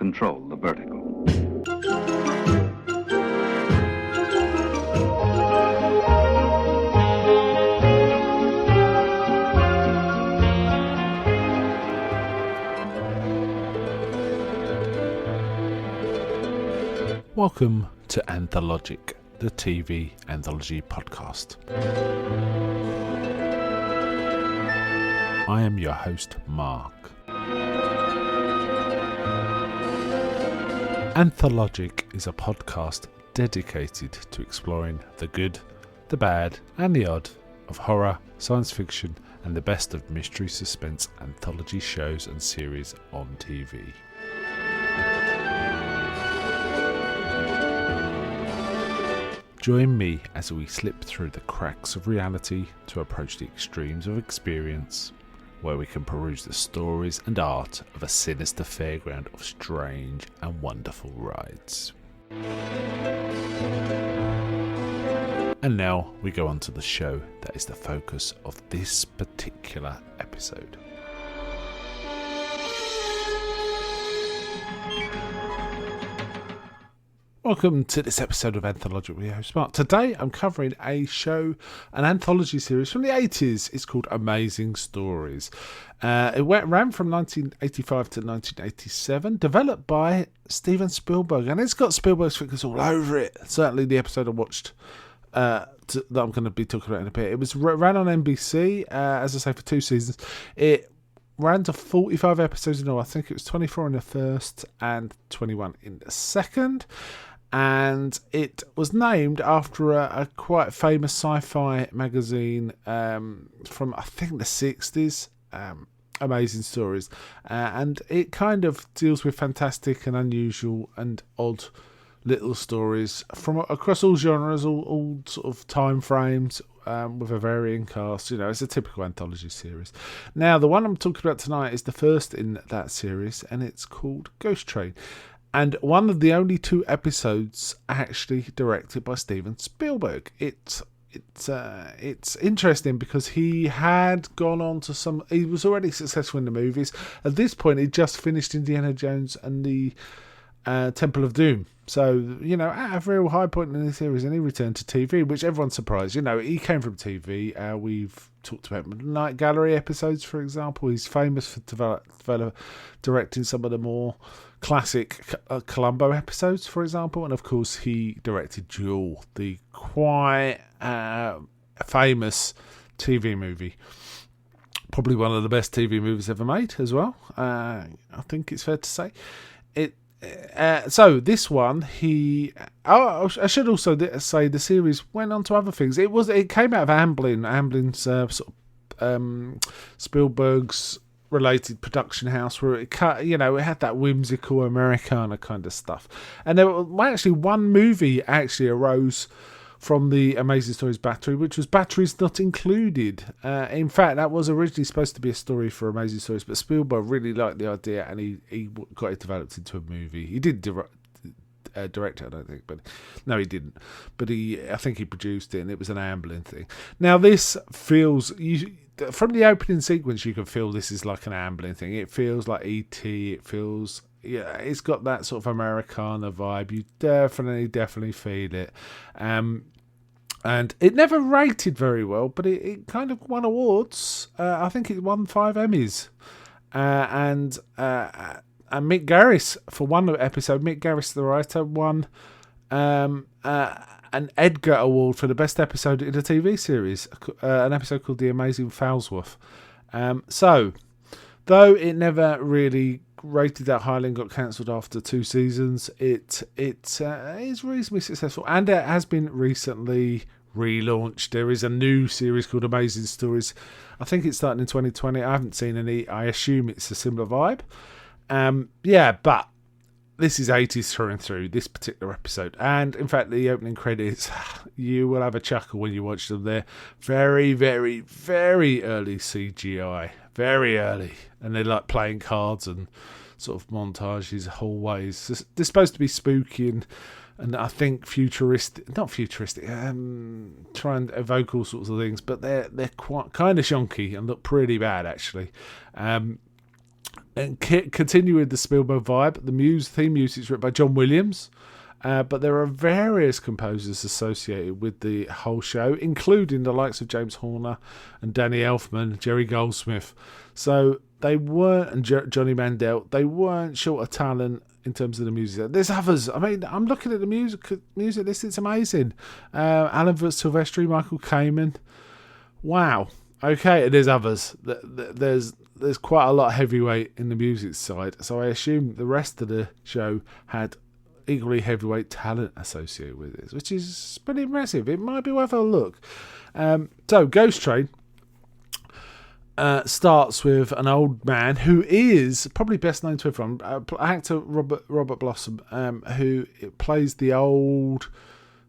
control the vertical. Welcome to Anthologic, the TV anthology podcast. I am your host, Mark. Anthologic is a podcast dedicated to exploring the good, the bad, and the odd of horror, science fiction, and the best of mystery suspense anthology shows and series on TV. Join me as we slip through the cracks of reality to approach the extremes of experience, where we can peruse the stories and art of a sinister fairground of strange and wonderful rides. And now we go on to the show that is the focus of this particular episode. Welcome to this episode of Anthologic with your host Mark. Today I'm covering an anthology series from the 80s. It's called Amazing Stories. It ran from 1985 to 1987, developed by Steven Spielberg, and it's got Spielberg's fingers all over it. Certainly the episode I watched that I'm going to be talking about in a bit. It was ran on NBC, as I say, for 2 seasons. It ran to 45 episodes in all. I think it was 24 in the first and 21 in the second. And it was named after a quite famous sci-fi magazine from, I think, the 60s, Amazing Stories. And it kind of deals with fantastic and unusual and odd little stories from across all genres, all sort of time frames, with a varying cast. You know, it's a typical anthology series. Now, the one I'm talking about tonight is the first in that series, and it's called Ghost Train. And one of the only 2 episodes actually directed by Steven Spielberg. It's interesting because he had gone on to he was already successful in the movies. At this point, he'd just finished Indiana Jones and the Temple of Doom. So, you know, at a real high point in the series, and he returned to TV, which everyone's surprised. You know, he came from TV. We've talked about Night Gallery episodes, for example. He's famous for directing some of the more classic Columbo episodes, for example. And, of course, he directed Duel, the quite famous TV movie. Probably one of the best TV movies ever made as well. I think it's fair to say. So this one, I should also say the series went on to other things. It came out of Amblin's Spielberg's related production house, where it had that whimsical Americana kind of stuff. And there was actually one movie arose from the Amazing Stories battery, which was Batteries Not Included. In fact, that was originally supposed to be a story for Amazing Stories, but Spielberg really liked the idea, and he got it developed into a movie. He did direct it, I don't think, but no, he didn't. But I think he produced it, and it was an Amblin thing. Now, this feels, from the opening sequence, you can feel this is like an Amblin thing. It feels like E.T. It feels, it's got that sort of Americana vibe. You definitely feel it. And it never rated very well, but it kind of won awards. I think it won 5 Emmys. And Mick Garris, for one episode, Mick Garris, the writer, won an Edgar Award for the best episode in a TV series, an episode called The Amazing Falsworth. So, though it never really rated that highly and got cancelled after 2 seasons, it is reasonably successful, and it has been recently relaunched. There is a new series called Amazing Stories. I think it's starting in 2020. I haven't seen any. I assume it's a similar vibe. But this is 80s through and through, this particular episode. And in fact, the opening credits, you will have a chuckle when you watch them. They're very, very, very early CGI. Very early. And they're like playing cards and sort of montages, hallways. They're supposed to be spooky and I think not futuristic, try and evoke all sorts of things, but they're quite kind of shonky and look pretty bad, actually. And continue with the Spielberg vibe. The theme music is written by John Williams. But there are various composers associated with the whole show, including the likes of James Horner and Danny Elfman, Jerry Goldsmith. So they weren't, and Johnny Mandel, they weren't short of talent in terms of the music. There's others. I mean, I'm looking at the music list. It's amazing. Alan Silvestri, Michael Kamen. Wow. Okay, there's others. There's quite a lot of heavyweight in the music side. So I assume the rest of the show had equally heavyweight talent associated with it, which is pretty impressive. It might be worth a look. So Ghost Train starts with an old man who is probably best known to everyone, actor Robert Blossom, who plays the old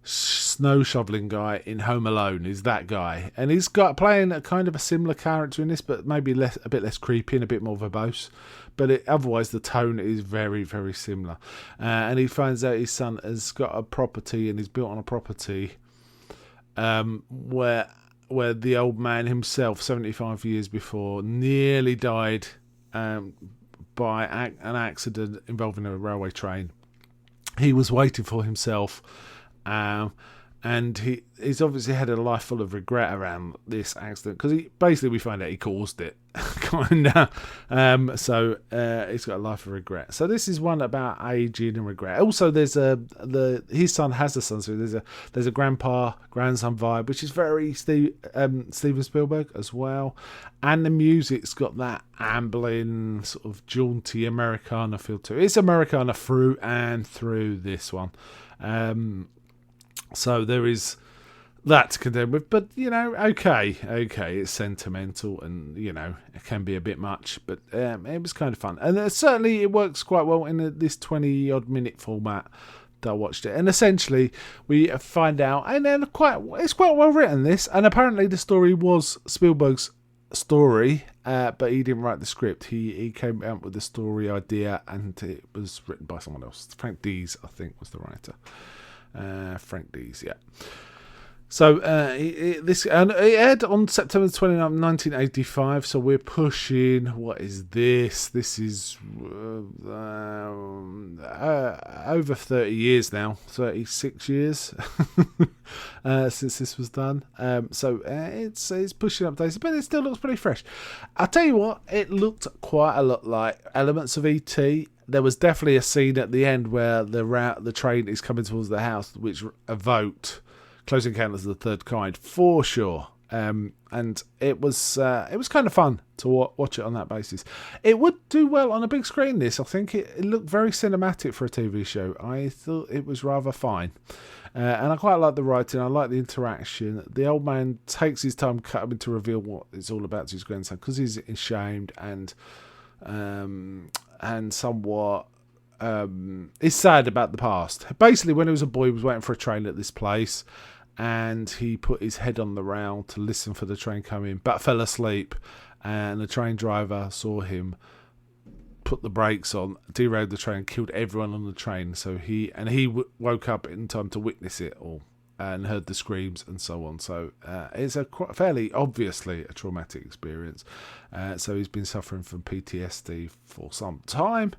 snow shoveling guy in Home Alone. Is that guy, and he's got playing a kind of a similar character in this, but maybe a bit less creepy and a bit more verbose. But otherwise, the tone is very, very similar. And he finds out his son has got a property, and he's built on a property where the old man himself, 75 years before, nearly died by an accident involving a railway train. He was waiting for himself, and he's obviously had a life full of regret around this accident, because we find out he caused it, kind of. So he's got a life of regret. So this is one about aging and regret. Also, there's his son has a son, so there's a grandson vibe, which is very Steven Spielberg as well. And the music's got that ambling, sort of jaunty Americana feel to it. It's Americana through and through, this one. So there is that to contend with, but okay, it's sentimental, and it can be a bit much, but it was kind of fun, and certainly it works quite well in this 20-odd minute format that I watched it. And essentially we find out, and then it's quite well written, this, and apparently the story was Spielberg's story, but he didn't write the script. He came out with the story idea, and it was written by someone else. Frank Dees, I think, was the writer. Frank Dees, yeah. So it aired on September 29th, 1985. So we're pushing. What is this? This is over 30 years now. 36 years since this was done. So it's pushing up days, but it still looks pretty fresh. I'll tell you what, it looked quite a lot like elements of E.T. There was definitely a scene at the end where the train is coming towards the house, which evoked Close Encounters of the Third Kind for sure. And it was kind of fun to watch it on that basis. It would do well on a big screen, this. I think it looked very cinematic for a TV show. I thought it was rather fine. And I quite like the writing. I like the interaction. The old man takes his time cutting to reveal what it's all about to his grandson, because he's ashamed and somewhat is sad about the past. Basically, when he was a boy, he was waiting for a train at this place, and he put his head on the rail to listen for the train coming, but fell asleep, and the train driver saw him, put the brakes on, derailed the train, killed everyone on the train. So he woke up in time to witness it all and heard the screams and so on. So it's fairly obviously a traumatic experience. So he's been suffering from PTSD for some time.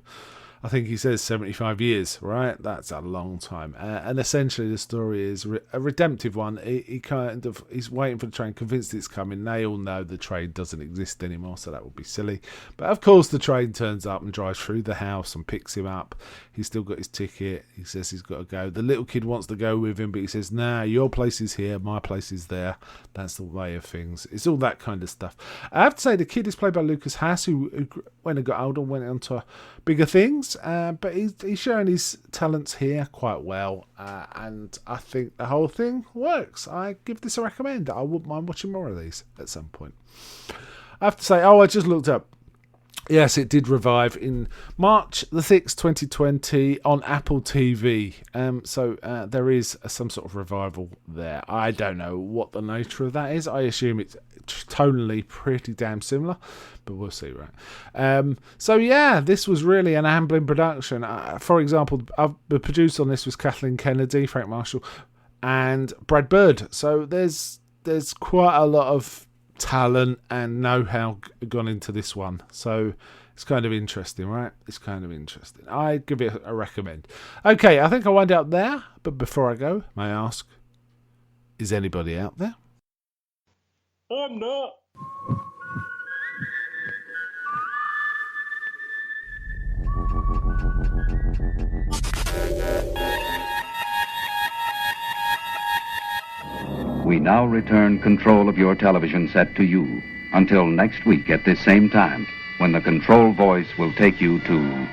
I think he says 75 years, right? That's a long time. And essentially the story is a redemptive one. He's waiting for the train, convinced it's coming. They all know the train doesn't exist anymore, so that would be silly. But of course the train turns up and drives through the house and picks him up. He's still got his ticket. He says he's got to go. The little kid wants to go with him, but he says, nah, your place is here, my place is there. That's the way of things. It's all that kind of stuff. I have to say the kid is played by Lucas Haas, who when he got older went on to bigger things. But he's showing his talents here quite well, and I think the whole thing works. I give this a recommend. I wouldn't mind watching more of these at some point. I have to say, I just looked up. Yes, it did revive in March the 6th, 2020 on Apple TV. So there is some sort of revival there. I don't know what the nature of that is. I assume it's tonally pretty damn similar, but we'll see, right? So yeah, this was really an ambling production. For example, the producer on this was Kathleen Kennedy, Frank Marshall, and Brad Bird. So there's quite a lot of talent and know-how gone into this one. So It's kind of interesting, right? It's kind of interesting. I give it a recommend. Okay, I think I'll wind up there. But before I go, may I ask, is anybody out there? I'm not. We now return control of your television set to you until next week at this same time, when the control voice will take you to